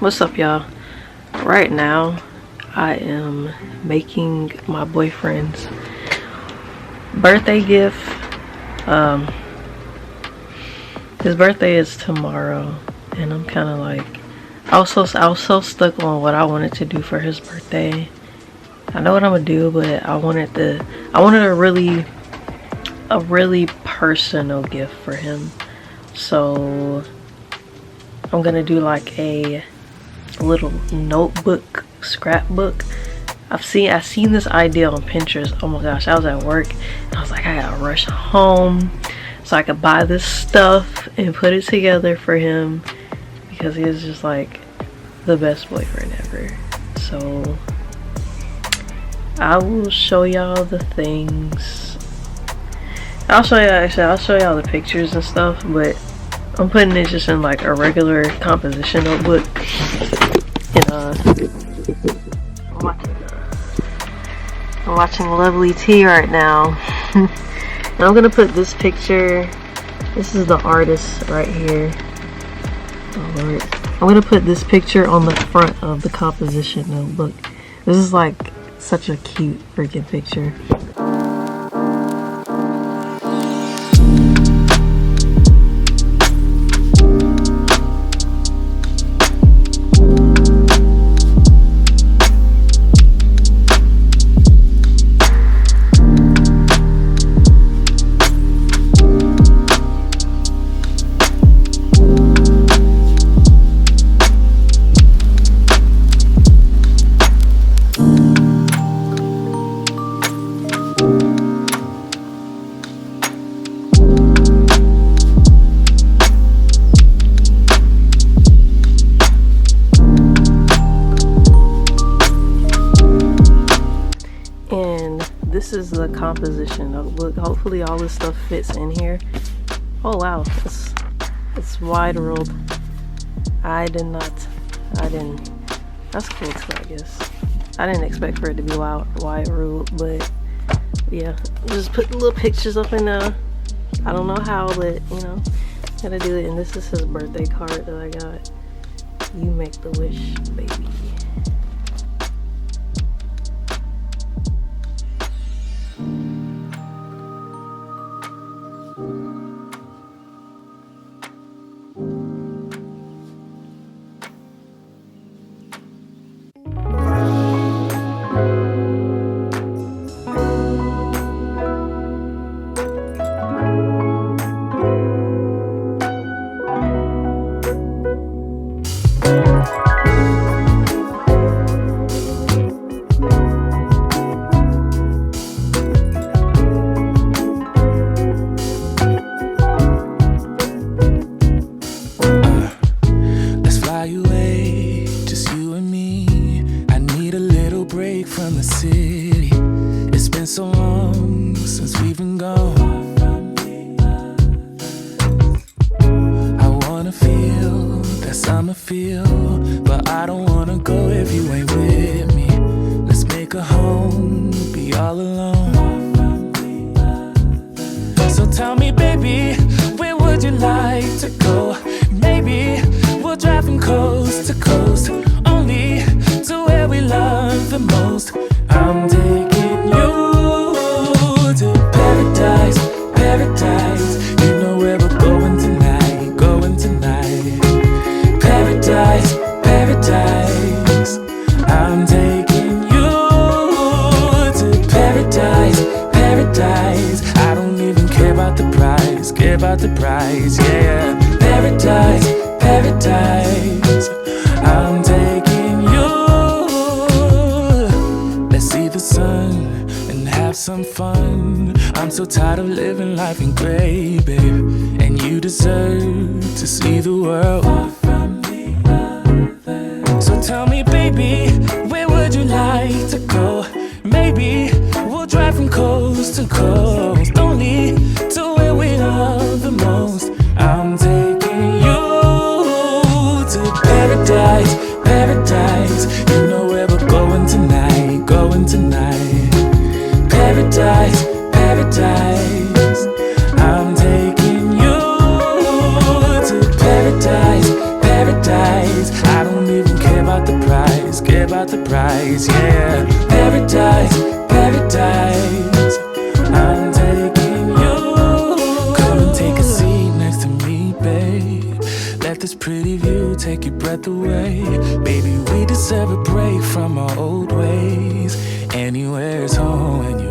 What's up, y'all? Right now I am making my boyfriend's birthday gift. His birthday is tomorrow, and I'm kind of like, I was so stuck on what I wanted to do for his birthday. I know what I'm gonna do, but I wanted a really personal gift for him. So I'm gonna do like a little notebook, scrapbook. I seen this idea on Pinterest. Oh my gosh, I was at work and I was like, I gotta rush home so I could buy this stuff and put it together for him, because he is just like the best boyfriend ever. So I will show y'all the things. I'll show y'all the pictures and stuff, but I'm putting it just in like a regular composition notebook. And I'm watching Lovely Tea right now. And I'm gonna put this picture. This is the artist right here. Oh Lord. I'm gonna put this picture on the front of the composition notebook. This is like such a cute freaking picture. This is the composition notebook. Hopefully all this stuff fits in here. Oh wow, it's wide ruled. I didn't, that's cool too, I guess. I didn't expect for it to be wide ruled, but yeah, just put little pictures up in I don't know how, but you know, gotta do it. And this is his birthday card that I got. You make the wish, baby. From the city, it's been so long since we've been gone. I wanna feel that summer feel, but I don't wanna go if you ain't with me. Let's make a home, be all alone. So tell me, baby, where would you like to go? Maybe we'll drive from coast to coast, only to where we love the most. I'm taking you to paradise, paradise. You know where we're going tonight, going tonight. Paradise, paradise. I'm taking you to paradise, paradise. I don't even care about the price, care about the price, yeah. Paradise, paradise. I'm taking you. Let's see the sun and have some fun. I'm so tired of living life in gray, babe. And you deserve to see the world. So tell me, baby, where would you like to go? Maybe we'll drive from coast to coast, only to where we love the most. I'm taking you to paradise, paradise. You know where we're going tonight, going tonight. Paradise, paradise. I'm taking you to paradise, paradise. I don't even about the price, yeah. Paradise, paradise, I'm taking you. Come and take a seat next to me, babe. Let this pretty view take your breath away. Baby, we deserve a break from our old ways. Anywhere's home when you